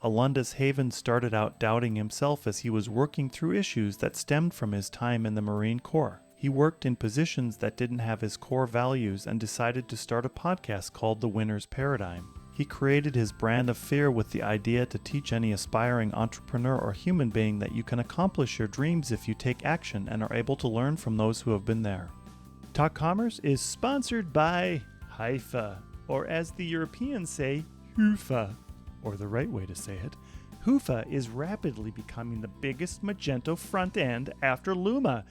Alundas Havens started out doubting himself as he was working through issues that stemmed from his time in the Marine Corps. He worked in positions that didn't have his core values and decided to start a podcast called The Winner's Paradigm. He created his brand of fear with the idea to teach any aspiring entrepreneur or human being that you can accomplish your dreams if you take action and are able to learn from those who have been there. Talk Commerce is sponsored by Haifa, or as the Europeans say, Hufa, or the right way to say it. Hufa is rapidly becoming the biggest Magento front end after Luma.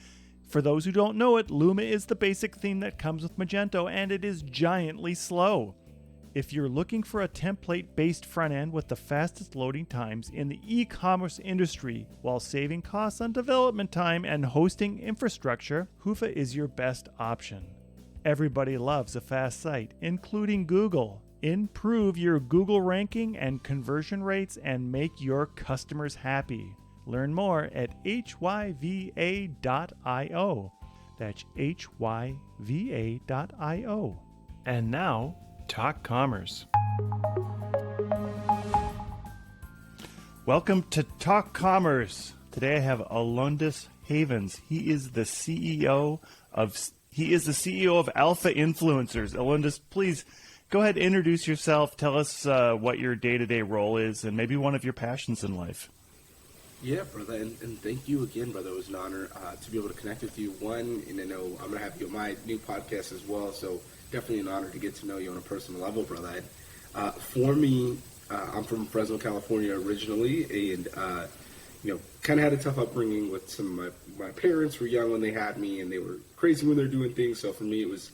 For those who don't know it, Luma is the basic theme that comes with Magento, and it is giantly slow. If you're looking for a template-based front end with the fastest loading times in the e-commerce industry while saving costs on development time and hosting infrastructure, Hufa is your best option. Everybody loves a fast site, including Google. Improve your Google ranking and conversion rates and make your customers happy. Learn more at hyva.io. That's hyva.io. And now, Talk Commerce. Welcome to Talk Commerce. Today I have Alundas Havens. He is the CEO of Alpha Influencers. Alundas, please go ahead and introduce yourself. Tell us what your day-to-day role is and maybe one of your passions in life. Yeah, brother, and thank you again, brother. It was an honor to be able to connect with you. One, and I know I'm going to have you on my new podcast as well, so definitely an honor to get to know you on a personal level, brother. For me, I'm from Fresno, California originally, and kind of had a tough upbringing with some of my parents were young when they had me, and they were crazy when they're doing things. So for me, it was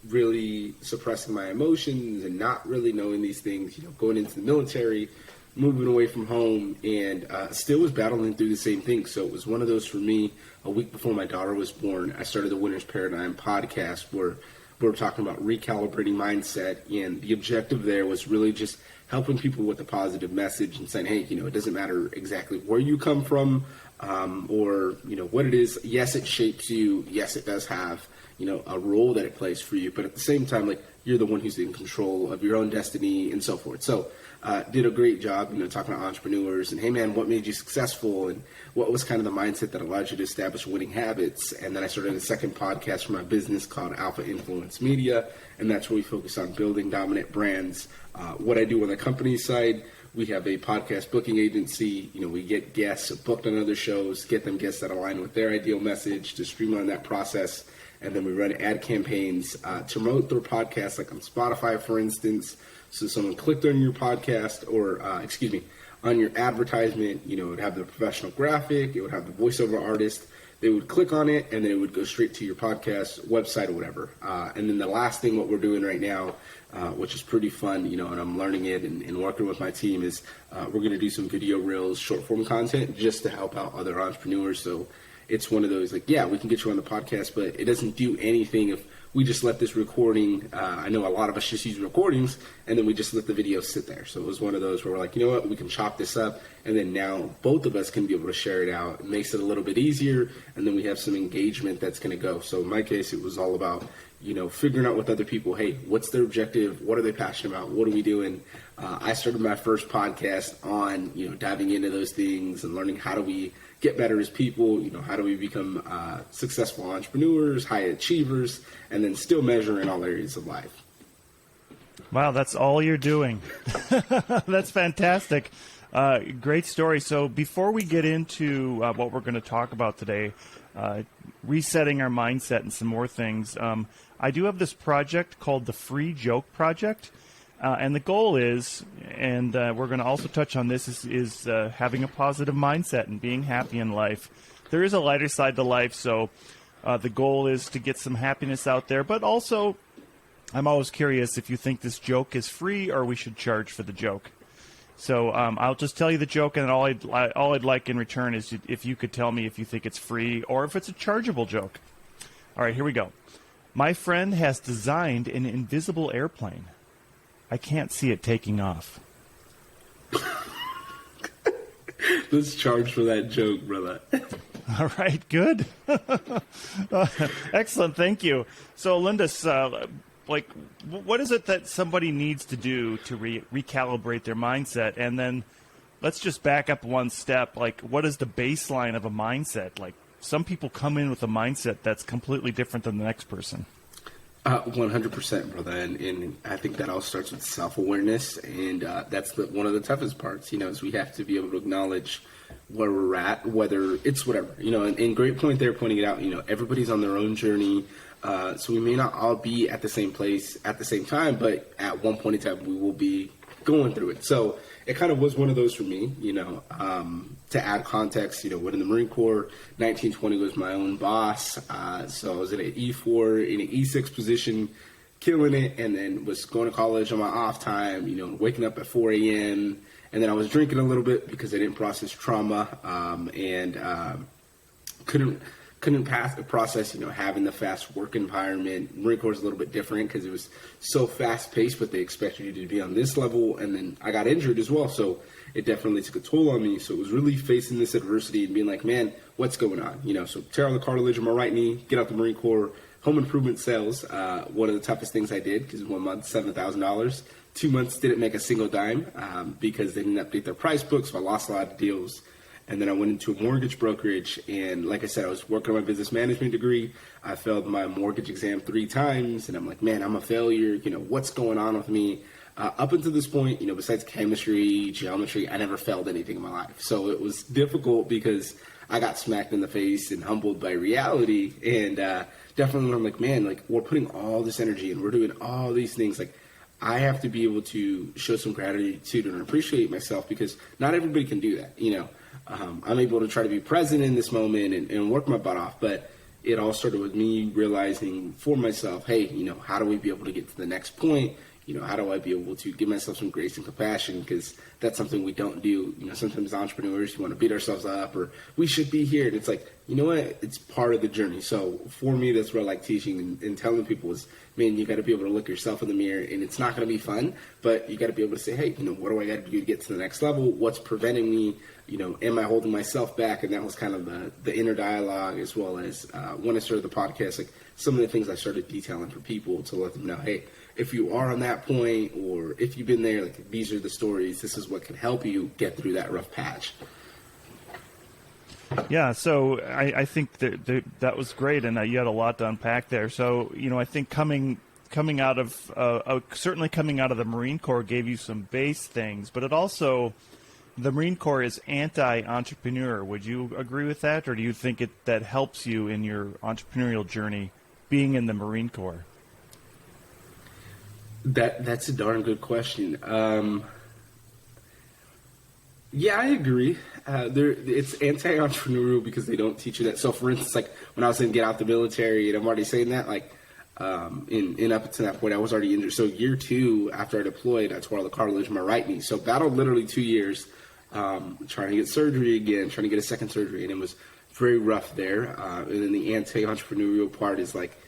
really suppressing my emotions and not really knowing these things. Going into the military, moving away from home, and still was battling through the same thing. So it was one of those for me. A week before my daughter was born, I started the Winner's Paradigm podcast where we were talking about recalibrating mindset, and the objective there was really just helping people with a positive message and saying, hey, it doesn't matter exactly where you come from or what it is. Yes, it shapes you. Yes, it does have a role that it plays for you, but at the same time, you're the one who's in control of your own destiny and so forth. So did a great job, talking to entrepreneurs and, hey man, what made you successful and what was kind of the mindset that allowed you to establish winning habits. And then I started a second podcast for my business called Alpha Influence Media, and that's where we focus on building dominant brands. What I do on the company side, we have a podcast booking agency. We get guests booked on other shows, get them guests that align with their ideal message to streamline that process. And then we run ad campaigns to promote their podcast, like on Spotify, for instance. So someone clicked on your podcast or, on your advertisement, it would have the professional graphic, it would have the voiceover artist. They would click on it, and then it would go straight to your podcast website or whatever. And then the last thing, what we're doing right now, which is pretty fun, and I'm learning it and working with my team, is we're going to do some video reels, short-form content, just to help out other entrepreneurs. So it's one of those, we can get you on the podcast, but it doesn't do anything if we just let this recording, I know a lot of us just use recordings, and then we just let the video sit there. So it was one of those where we're like, you know what, we can chop this up, and then now both of us can be able to share it out. It makes it a little bit easier, and then we have some engagement that's going to go. So in my case, it was all about, figuring out with other people, hey, what's their objective? What are they passionate about? What are we doing? I started my first podcast on, diving into those things and learning how do we get better as people, how do we become successful entrepreneurs, high achievers, and then still measure in all areas of life. Wow, that's all you're doing. That's fantastic. Great story. So before we get into what we're going to talk about today, resetting our mindset and some more things, I do have this project called the Free Joke Project. And the goal is, and we're going to also touch on this, is having a positive mindset and being happy in life. There is a lighter side to life, so the goal is to get some happiness out there. But also, I'm always curious if you think this joke is free or we should charge for the joke. So I'll just tell you the joke, and all I'd like in return is if you could tell me if you think it's free or if it's a chargeable joke. All right, here we go. My friend has designed an invisible airplane. I can't see it taking off. Let's charge for that joke, brother. All right, good. Excellent, thank you. So, Alundas, like, what is it that somebody needs to do to recalibrate their mindset? And then let's just back up one step. Like, what is the baseline of a mindset? Like, some people come in with a mindset that's completely different than the next person. 100%, brother, and I think that all starts with self-awareness, and that's one of the toughest parts, is we have to be able to acknowledge where we're at, whether it's whatever, and great point there, pointing it out, everybody's on their own journey, so we may not all be at the same place at the same time, but at one point in time, we will be going through it. So it kind of was one of those for me, to add context, when in the Marine Corps, 1920 was my own boss. So I was in an E4, in an E6 position, killing it, and then was going to college on my off time, waking up at 4 a.m. And then I was drinking a little bit because I didn't process trauma, and couldn't process, having the fast work environment. Marine Corps is a little bit different because it was so fast paced, but they expected you to be on this level. And then I got injured as well. So it definitely took a toll on me. So it was really facing this adversity and being like, man, what's going on? So tear out the cartilage in my right knee, get out the Marine Corps, home improvement sales. One of the toughest things I did, because 1 month, $7,000. 2 months didn't make a single dime because they didn't update their price book. So I lost a lot of deals. And then I went into a mortgage brokerage, and like I said, I was working on my business management degree. I failed my mortgage exam 3 times, and I'm like, man, I'm a failure. What's going on with me? Up until this point, besides chemistry, geometry, I never failed anything in my life. So it was difficult because I got smacked in the face and humbled by reality. And definitely when I'm like, man, like, we're putting all this energy and we're doing all these things, like, I have to be able to show some gratitude and appreciate myself, because not everybody can do that, I'm able to try to be present in this moment and work my butt off, but it all started with me realizing for myself, hey, how do we be able to get to the next point? How do I be able to give myself some grace and compassion? Because that's something we don't do. Sometimes entrepreneurs, want to beat ourselves up, or we should be here. And it's like, you know what? It's part of the journey. So for me, that's what I like teaching and telling people is, man, you got to be able to look yourself in the mirror, and it's not going to be fun, but you got to be able to say, hey, what do I got to do to get to the next level? What's preventing me? Am I holding myself back? And that was kind of the inner dialogue, as well as when I started the podcast, like some of the things I started detailing for people to let them know, hey, if you are on that point, or if you've been there, like, these are the stories. This is what can help you get through that rough patch. Yeah, so I think that was great, and you had a lot to unpack there. So, I think coming out of certainly coming out of the Marine Corps gave you some base things, but it also, the Marine Corps is anti-entrepreneur. Would you agree with that, or do you think that helps you in your entrepreneurial journey being in the Marine Corps? That's a darn good question. Yeah, I agree. It's anti-entrepreneurial because they don't teach you that. So, for instance, like when I was in get out the military, and I'm already saying that, like in up to that point, I was already injured. So year 2 after I deployed, I tore the cartilage in my right knee. So battled literally 2 years, trying to get surgery again, trying to get a second surgery, and it was very rough there. And then the anti-entrepreneurial part is like,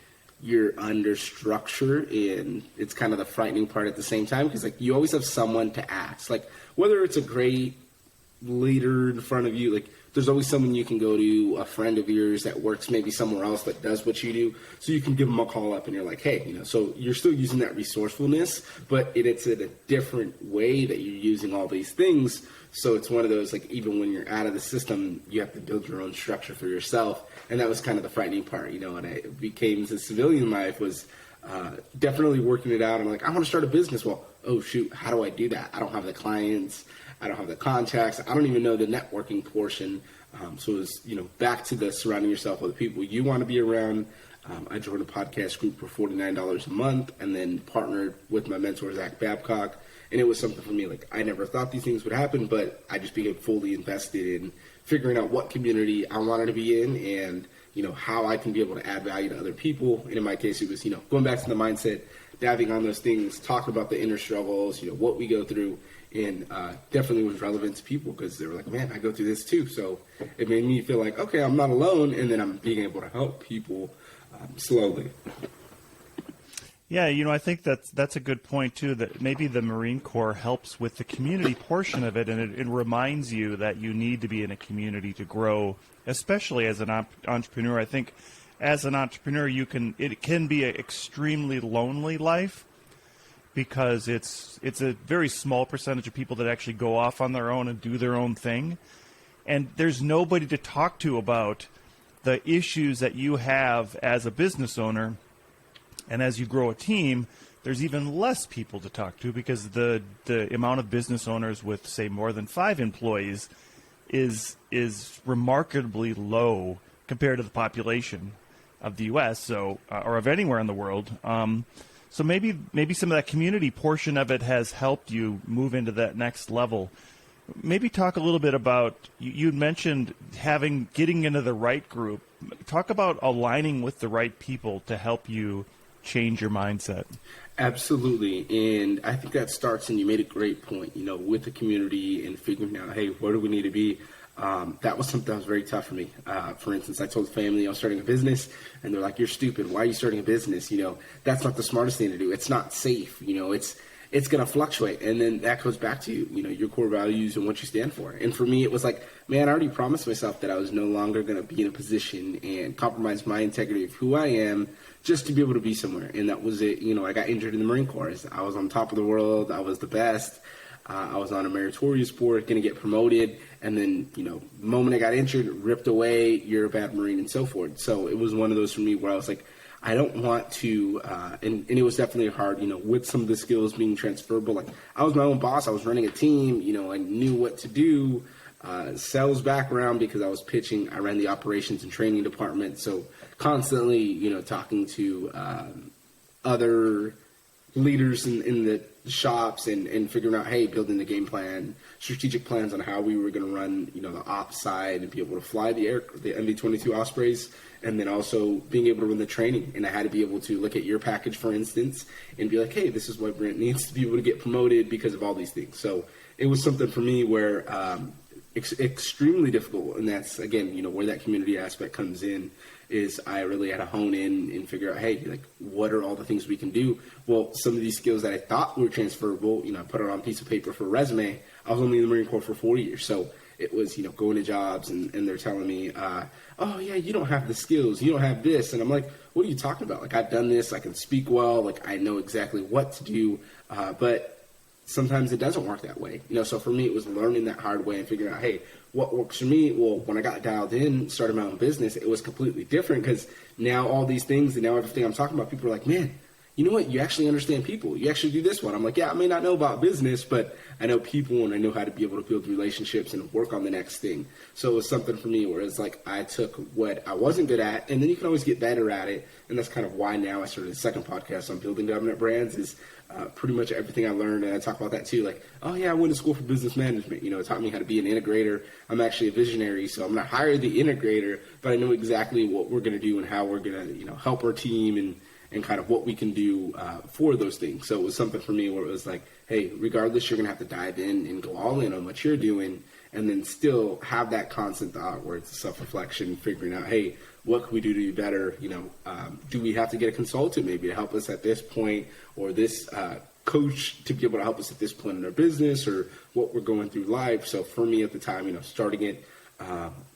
you're under structure, and it's kind of the frightening part at the same time, because like you always have someone to ask, like whether it's a great leader in front of you, like there's always someone you can go to, a friend of yours that works maybe somewhere else that does what you do, so you can give them a call up and you're like, hey, so you're still using that resourcefulness, but it's in a different way that you're using all these things. So it's one of those, like, even when you're out of the system, you have to build your own structure for yourself. And that was kind of the frightening part, and I became the civilian life was definitely working it out. I'm like, I want to start a business. Well, oh shoot, how do I do that? I don't have the clients. I don't have the contacts. I don't even know the networking portion. So it was, back to the surrounding yourself with the people you want to be around. I joined a podcast group for $49 a month, and then partnered with my mentor, Zach Babcock. And it was something for me, like, I never thought these things would happen, but I just became fully invested in figuring out what community I wanted to be in, and, how I can be able to add value to other people. And in my case, it was, going back to the mindset, diving on those things, talking about the inner struggles, what we go through, and definitely was relevant to people because they were like, man, I go through this too. So it made me feel like, okay, I'm not alone, and then I'm being able to help people slowly. Yeah, I think that's a good point, too, that maybe the Marine Corps helps with the community portion of it, and it reminds you that you need to be in a community to grow, especially as an entrepreneur. I think as an entrepreneur, it can be an extremely lonely life, because it's a very small percentage of people that actually go off on their own and do their own thing. And there's nobody to talk to about the issues that you have as a business owner. And as you grow a team, there's even less people to talk to, because the amount of business owners with, say, more than 5 employees is remarkably low compared to the population of the U.S. So or of anywhere in the world. So maybe some of that community portion of it has helped you move into that next level. Maybe talk a little bit about, you mentioned getting into the right group. Talk about aligning with the right people to help you change your mindset. Absolutely. And I think that starts, and you made a great point, with the community and figuring out, hey, where do we need to be? That was something that was very tough for me. For instance, I told the family I was starting a business, and they're like, "You're stupid. Why are you starting a business? That's not the smartest thing to do. It's not safe. It's going to fluctuate." And then that goes back to, your core values and what you stand for. And for me, it was like, man, I already promised myself that I was no longer going to be in a position and compromise my integrity of who I am just to be able to be somewhere. And that was it. I got injured in the Marine Corps. I was on top of the world. I was the best. I was on a meritorious board, going to get promoted, and then, the moment I got injured, ripped away, you're a bad Marine, and so forth. So it was one of those for me where I was like, I don't want to, and it was definitely hard, with some of the skills being transferable. Like, I was my own boss. I was running a team, I knew what to do. Sales background, because I was pitching. I ran the operations and training department. So constantly, talking to other leaders in the shops and figuring out, hey, building the game plan, strategic plans on how we were going to run, the ops side and be able to fly the MV-22 Ospreys, and then also being able to run the training. And I had to be able to look at your package, for instance, and be like, hey, this is what Brent needs to be able to get promoted because of all these things. So it was something for me where extremely difficult, and that's, again, where that community aspect comes in. Is I really had to hone in and figure out, hey, like, what are all the things we can do? Well, some of these skills that I thought were transferable, I put it on a piece of paper for a resume. I was only in the Marine Corps for 4 years. So it was, going to jobs and they're telling me, oh, yeah, you don't have the skills. You don't have this. And I'm like, what are you talking about? Like, I've done this. I can speak well. Like, I know exactly what to do. But sometimes it doesn't work that way. So for me, it was learning that hard way and figuring out, hey, what works for me? Well, when I got dialed in, started my own business, it was completely different, because now all these things and now everything I'm talking about, people are like, man, you know what? You actually understand people. You actually do this one. I'm like, yeah, I may not know about business, but I know people and I know how to be able to build relationships and work on the next thing. So it was something for me where it's like I took what I wasn't good at, and then you can always get better at it. And that's kind of why now I started a second podcast on building dominant brands, is pretty much everything I learned. And I talk about that too. Like, oh yeah, I went to school for business management. It taught me how to be an integrator. I'm actually a visionary, so I'm not hire the integrator, but I know exactly what we're going to do and how we're going to, help our team and kind of what we can do for those things. So it was something for me where it was like, hey, regardless, you're going to have to dive in and go all in on what you're doing, and then still have that constant thought where it's self-reflection, figuring out, hey, what can we do to be better? Do we have to get a consultant maybe to help us at this point, or this coach to be able to help us at this point in our business, or what we're going through life? So for me at the time, starting it,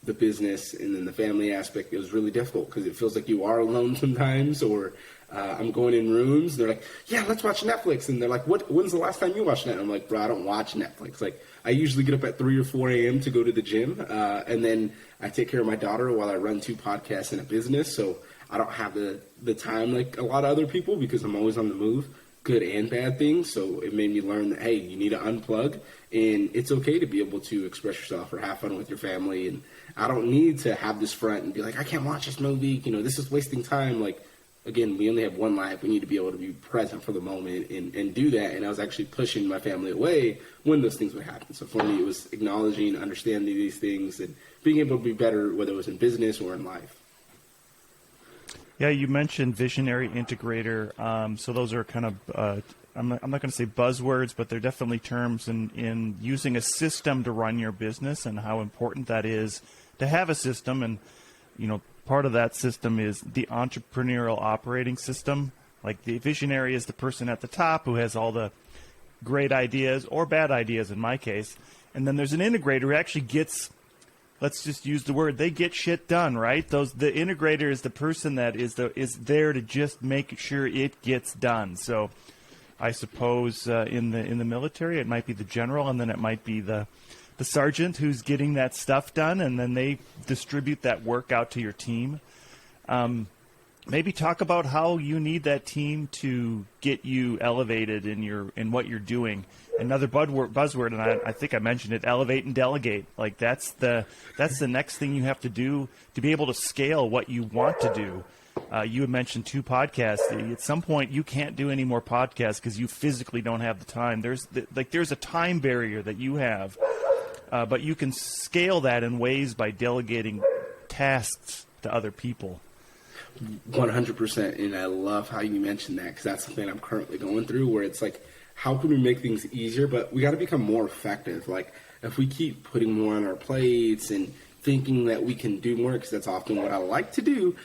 the business and then the family aspect, it was really difficult because it feels like you are alone sometimes, or I'm going in rooms, they're like, yeah, let's watch Netflix. And they're like, when's the last time you watched Netflix? I'm like, bro, I don't watch Netflix. Like, I usually get up at 3 or 4 a.m. to go to the gym. And then I take care of my daughter while I run 2 podcasts and a business. So I don't have the time like a lot of other people, because I'm always on the move, good and bad things. So it made me learn that, hey, you need to unplug, and it's okay to be able to express yourself or have fun with your family. And I don't need to have this front and be like, I can't watch this movie. This is wasting time. Like, again, we only have one life. We need to be able to be present for the moment and do that. And I was actually pushing my family away when those things would happen. So for me, it was acknowledging, understanding these things, and being able to be better, whether it was in business or in life. Yeah, you mentioned visionary integrator. So those are kind of, I'm not going to say buzzwords, but they're definitely terms in using a system to run your business, and how important that is to have a system. And, part of that system is the entrepreneurial operating system. Like, the visionary is the person at the top who has all the great ideas, or bad ideas in my case. And then there's an integrator who actually gets let's just use the word, they get shit done, right? The integrator is the person that is there to just make sure it gets done. So I suppose in the military it might be the general, and then it might be the sergeant who's getting that stuff done, and then they distribute that work out to your team. Maybe talk about how you need that team to get you elevated in what you're doing. Another buzzword, and I think I mentioned it: elevate and delegate. Like that's the next thing you have to do to be able to scale what you want to do. You had mentioned 2 podcasts. At some point, you can't do any more podcasts because you physically don't have the time. There's a time barrier that you have, but you can scale that in ways by delegating tasks to other people. 100%, and I love how you mentioned that, because that's something I'm currently going through, where it's like, how can we make things easier, but we got to become more effective. Like, if we keep putting more on our plates and thinking that we can do more, because that's often what I like to do,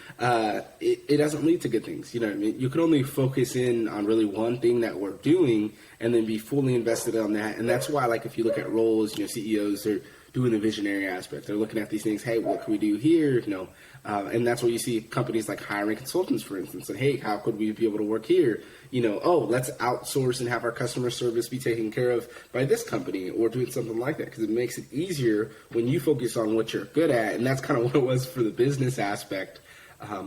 it doesn't lead to good things. You know what I mean? You can only focus in on really one thing that we're doing and then be fully invested on that. And that's why, like, if you look at roles, CEOs, they're doing the visionary aspect. They're looking at these things. Hey, what can we do here? And that's where you see companies like hiring consultants, for instance, and hey, how could we be able to work here? Let's outsource and have our customer service be taken care of by this company, or doing something like that, because it makes it easier when you focus on what you're good at. And that's kind of what it was for the business aspect.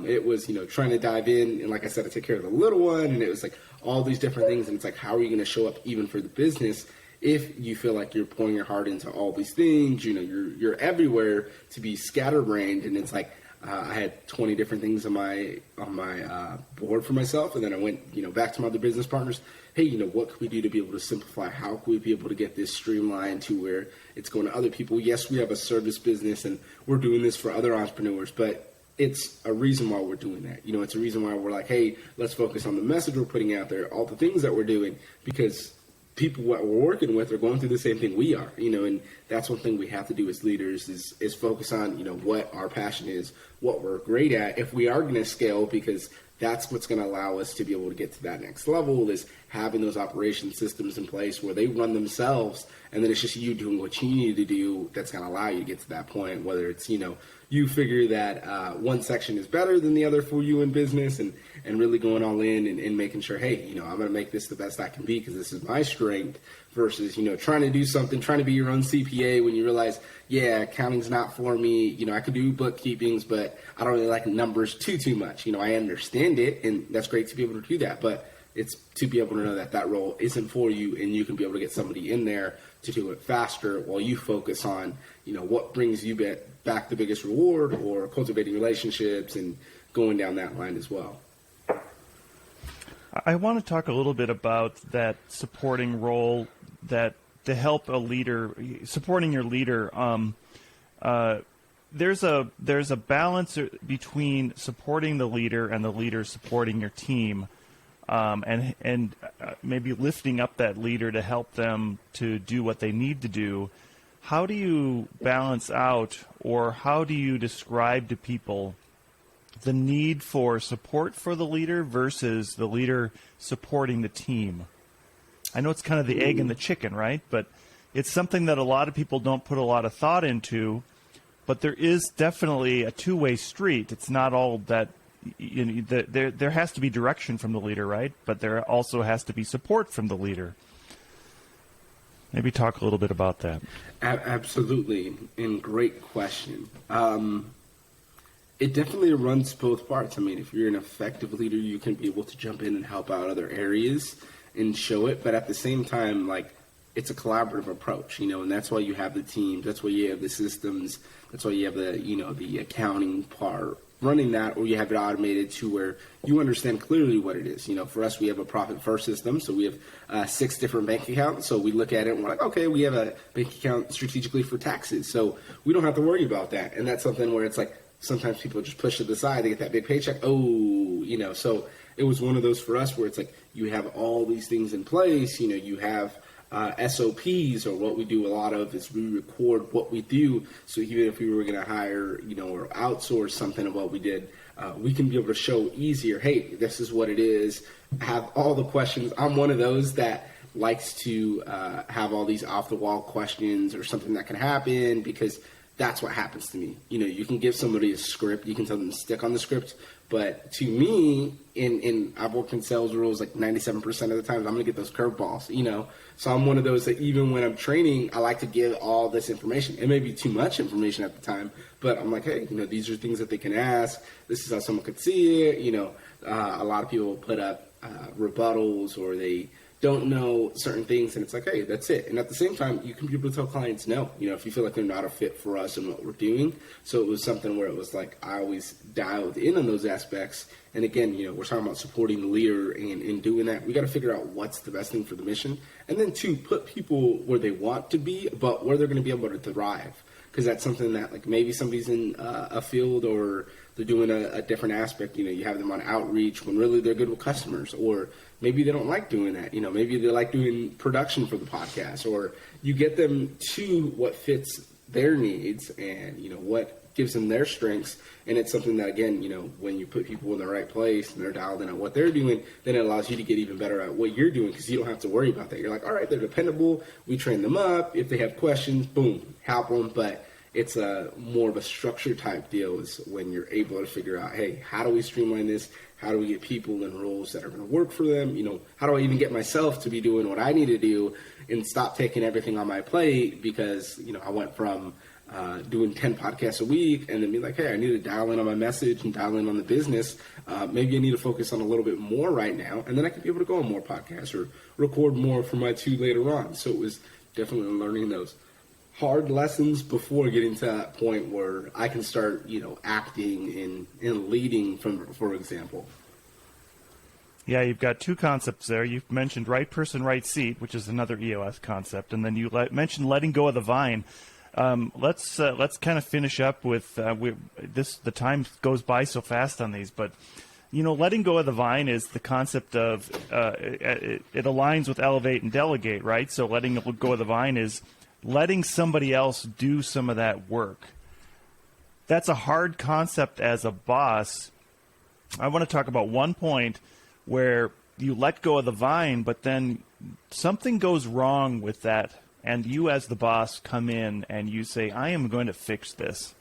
It was, trying to dive in, and like I said, I take care of the little one, and it was like all these different things. And it's like, how are you going to show up even for the business if you feel like you're pouring your heart into all these things? You're everywhere to be scatterbrained, and it's like, I had 20 different things on my board for myself, and then I went back to my other business partners. Hey, what can we do to be able to simplify? How can we be able to get this streamlined to where it's going to other people? Yes, we have a service business, and we're doing this for other entrepreneurs, but it's a reason why we're doing that. It's a reason why we're like, hey, let's focus on the message we're putting out there, all the things that we're doing, because people that we're working with are going through the same thing we are, and that's one thing we have to do as leaders is focus on, what our passion is, what we're great at, if we are going to scale, because that's what's going to allow us to be able to get to that next level, is having those operation systems in place where they run themselves, and then it's just you doing what you need to do that's going to allow you to get to that point, whether it's, you figure that one section is better than the other for you in business, and really going all in and making sure, hey, I'm going to make this the best I can be because this is my strength, versus, trying to do something, trying to be your own CPA when you realize, yeah, accounting's not for me. I could do bookkeepings, but I don't really like numbers too much. I understand it, and that's great to be able to do that, but it's to be able to know that role isn't for you, and you can be able to get somebody in there to do it faster while you focus on, what brings you back the biggest reward, or cultivating relationships and going down that line as well. I want to talk a little bit about that supporting role, that to help a leader, supporting your leader. There's a balance between supporting the leader and the leader supporting your team, and maybe lifting up that leader to help them to do what they need to do. How do you balance out, or how do you describe to people the need for support for the leader versus the leader supporting the team? I know it's kind of the egg and the chicken, right? But it's something that a lot of people don't put a lot of thought into, but there is definitely a two-way street. It's not all that, there has to be direction from the leader, right? But there also has to be support from the leader. Maybe talk a little bit about that. Absolutely, and great question. It definitely runs both parts. I mean, if you're an effective leader, you can be able to jump in and help out other areas and show it. But at the same time, like, it's a collaborative approach, and that's why you have the teams. That's why you have the systems. That's why you have the, the accounting part running that, or you have it automated to where you understand clearly what it is. For us, we have a profit first system. So we have 6 different bank accounts. So we look at it and we're like, okay, we have a bank account strategically for taxes. So we don't have to worry about that. And that's something where it's like, sometimes people just push it aside. They get that big paycheck. So it was one of those for us where it's like, you have all these things in place. You have SOPs, or what we do a lot of is we record what we do. So even if we were going to hire, or outsource something of what we did, we can be able to show easier, hey, this is what it is. Have all the questions. I'm one of those that likes to have all these off the wall questions or something that can happen, because that's what happens to me. You can give somebody a script, you can tell them to stick on the script, but to me, in I've worked in sales roles like 97% of the time, I'm gonna get those curveballs. So I'm one of those that even when I'm training, I like to give all this information. It may be too much information at the time, but I'm like, hey, these are things that they can ask. This is how someone could see it. A lot of people put up rebuttals, or they don't know certain things, and it's like, hey, that's it. And at the same time, you can be able to tell clients no, if you feel like they're not a fit for us and what we're doing. So it was something where it was like I always dialed in on those aspects. And again, we're talking about supporting the leader, and in doing that, we got to figure out what's the best thing for the mission. And then two, put people where they want to be, but where they're going to be able to thrive. Because that's something that, like, maybe somebody's in a field, or they're doing a different aspect. You have them on outreach when really they're good with customers, or maybe they don't like doing that. Maybe they like doing production for the podcast, or you get them to what fits their needs and, what gives them their strengths. And it's something that, again, when you put people in the right place and they're dialed in at what they're doing, then it allows you to get even better at what you're doing, because you don't have to worry about that. You're like, all right, they're dependable. We train them up. If they have questions, boom, help them. But it's a more of a structure type deal is when you're able to figure out, hey, how do we streamline this? How do we get people in roles that are going to work for them? How do I even get myself to be doing what I need to do and stop taking everything on my plate? Because, I went from doing 10 podcasts a week and then be like, hey, I need to dial in on my message and dial in on the business. Maybe I need to focus on a little bit more right now, and then I can be able to go on more podcasts or record more for my 2 later on. So it was definitely learning those hard lessons before getting to that point where I can start, acting and leading for example. Yeah, you've got two concepts there. You've mentioned right person, right seat, which is another EOS concept, and then you mentioned letting go of the vine. Let's kind of finish up with this. The time goes by so fast on these, but letting go of the vine is the concept of it aligns with elevate and delegate, right? So letting go of the vine is letting somebody else do some of that work. That's a hard concept as a boss. I want to talk about one point where you let go of the vine, but then something goes wrong with that, and you as the boss come in and you say, I am going to fix this.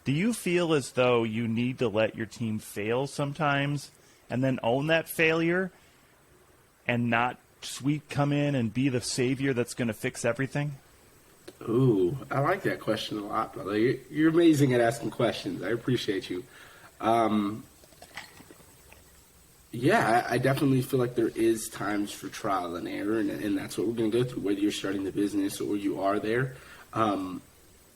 Do you feel as though you need to let your team fail sometimes and then own that failure and not come in and be the savior that's going to fix everything? Ooh, I like that question a lot, brother. You're amazing at asking questions. I appreciate you. Yeah, I definitely feel like there is times for trial and error, and that's what we're going to go through, whether you're starting the business or you are there.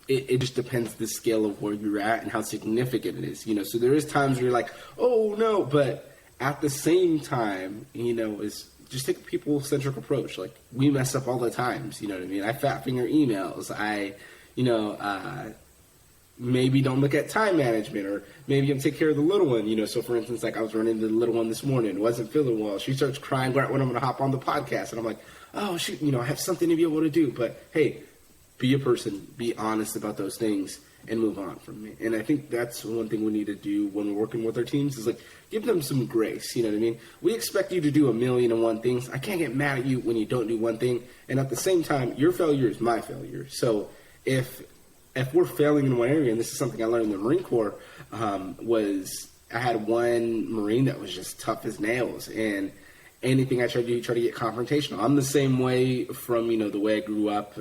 It just depends the scale of where you're at and how significant it is. So there is times where you're like, oh, no, but at the same time, is just take a people-centric approach. Like, we mess up all the times, you know what I mean? I fat finger emails. I maybe don't look at time management, or maybe I'm take care of the little one, so for instance, like I was running into the little one this morning, wasn't feeling well. She starts crying right when I'm going to hop on the podcast, and I'm like, oh, shoot, I have something to be able to do. But, hey, be a person, be honest about those things, and move on from it. And I think that's one thing we need to do when we're working with our teams is, like, give them some grace, you know what I mean? We expect you to do 1,000,001 things. I can't get mad at you when you don't do one thing. And at the same time, your failure is my failure. So if we're failing in one area, and this is something I learned in the Marine Corps, was I had one Marine that was just tough as nails, and anything I tried to do, try to get confrontational. I'm the same way from, the way I grew up,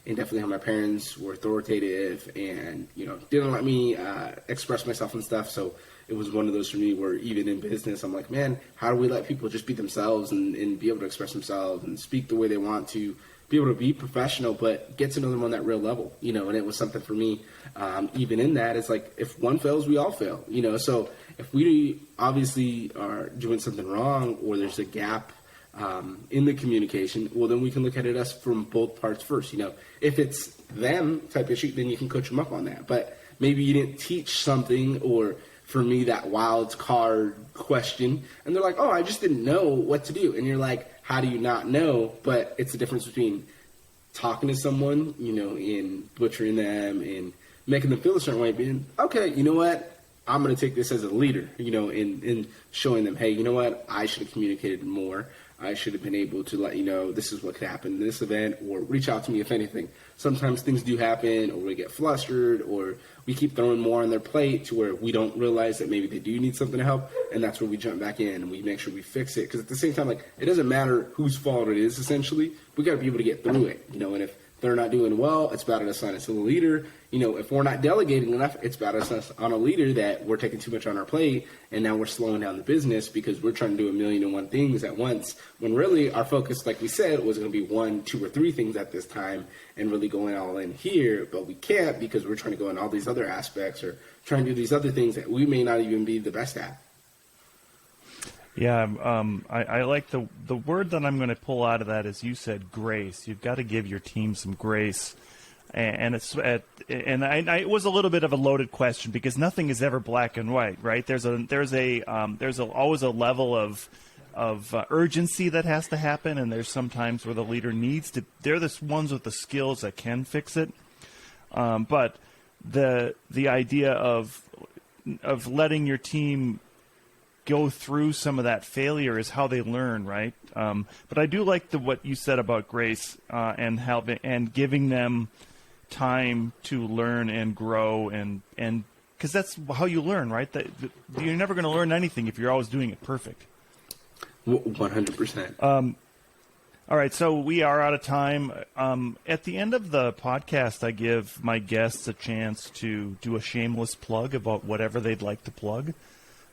and definitely how my parents were authoritative and, didn't let me express myself and stuff. So it was one of those for me where even in business, I'm like, man, how do we let people just be themselves and be able to express themselves and speak the way they want to, be able to be professional, but get to know them on that real level, and it was something for me, even in that, it's like, if one fails, we all fail, so if we obviously are doing something wrong or there's a gap in the communication, well, then we can look at it as from both parts first. If it's them type issue, then you can coach them up on that, but maybe you didn't teach something, or for me, that wild card question, and they're like, oh, I just didn't know what to do, and you're like, how do you not know? But it's the difference between talking to someone, and butchering them and making them feel a certain way, being, okay, you know what? I'm going to take this as a leader, and showing them, hey, you know what? I should have communicated more. I should have been able to let you know this is what could happen in this event, or reach out to me if anything. Sometimes things do happen, or we get flustered, or we keep throwing more on their plate to where we don't realize that maybe they do need something to help, and that's where we jump back in and we make sure we fix it. Because at the same time, like, it doesn't matter whose fault it is, essentially. We got to be able to get through it, you know, and if they're not doing well, it's bad to assign us to the leader. You know, if we're not delegating enough, it's bad to assign us on a leader that we're taking too much on our plate, and now we're slowing down the business because we're trying to do 1,000,001 things at once, when really our focus, like we said, was going to be 1, 2, or 3 things at this time, and really going all in here, but we can't because we're trying to go in all these other aspects or trying to do these other things that we may not even be the best at. Yeah, I like the word that I'm going to pull out of that is, you said, grace. You've got to give your team some grace, and it was a little bit of a loaded question because nothing is ever black and white, right? There's always a level of urgency that has to happen, and there's sometimes where the leader needs to. They're the ones with the skills that can fix it, but the idea of letting your team go through some of that failure is how they learn, right? But I do like what you said about grace and giving them time to learn and grow, and because that's how you learn, right? You're never going to learn anything if you're always doing it perfect. 100%. All right, so we are out of time. At the end of the podcast, I give my guests a chance to do a shameless plug about whatever they'd like to plug.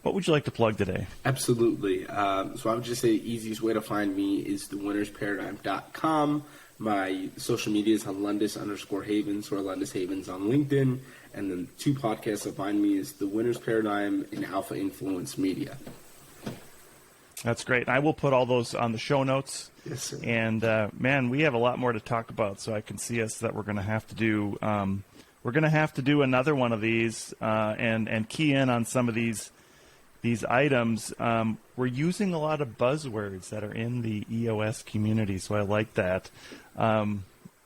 What would you like to plug today? Absolutely. So I would just say the easiest way to find me is thewinnersparadigm.com. My social media is Alundas_Havens or Alundas Havens on LinkedIn. And then 2 podcasts that find me is The Winner's Paradigm and Alpha Influence Media. That's great. I will put all those on the show notes. Yes, sir. And, man, we have a lot more to talk about, so I can see us that we're going to have to do another one of these and key in on some of these items. We're using a lot of buzzwords that are in the EOS community, so I like that.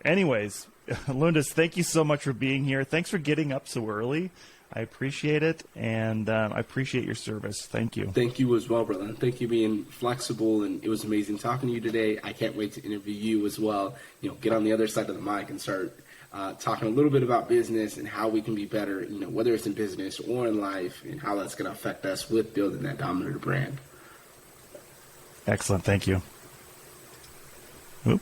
Anyways, Alundas, thank you so much for being here. Thanks for getting up so early. I appreciate it, and I appreciate your service. Thank you. Thank you as well, brother. And thank you for being flexible, and it was amazing talking to you today. I can't wait to interview you as well. You know, get on the other side of the mic and start talking a little bit about business and how we can be better, you know, whether it's in business or in life, and how that's going to affect us with building that dominant brand. Excellent. Thank you. Oop.